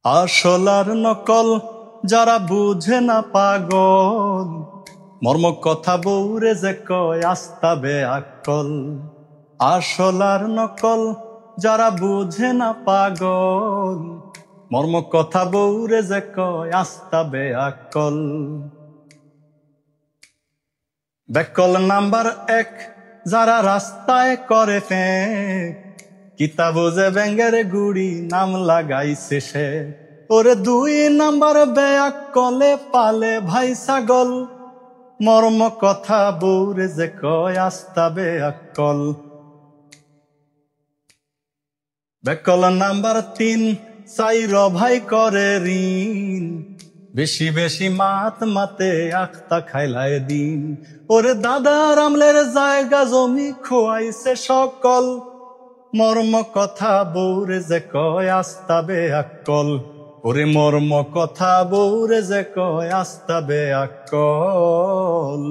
আসল আর নকল যারা বুঝে না পাগল, মর্ম কথা বউরে যে কয় আস্তাবে আকল। আসল আর নকল যারা বুঝে না পাগল, মর্ম কথা বউরে যে কয় আস্তাবে আকল। বেকল নাম্বার 1 যারা রাস্তায় করে ফেক, কিতা বুঝে ব্যাঙ্গের গুড়ি নাম লাগাইছে সে। ওরে 2 নাম্বার বেয়াক্কলে পালে ভাই ছাগল, মর্ম কথা বউরে যে কয় আস্তাবে আকল। বেকল নাম্বার 3 চাইর ভাই করে ঋণ, বেশি বেশি মাত মাতে আখতা খাইলায় দিন। ওরে দাদা রামলের জায়গা জমি খোয়াইছে সকল, মর্ম কথা বউরে যে কয় আস্তাবে আকল। ওরে মর্ম কথা বউরে যে কয় আস্তাবে আকল।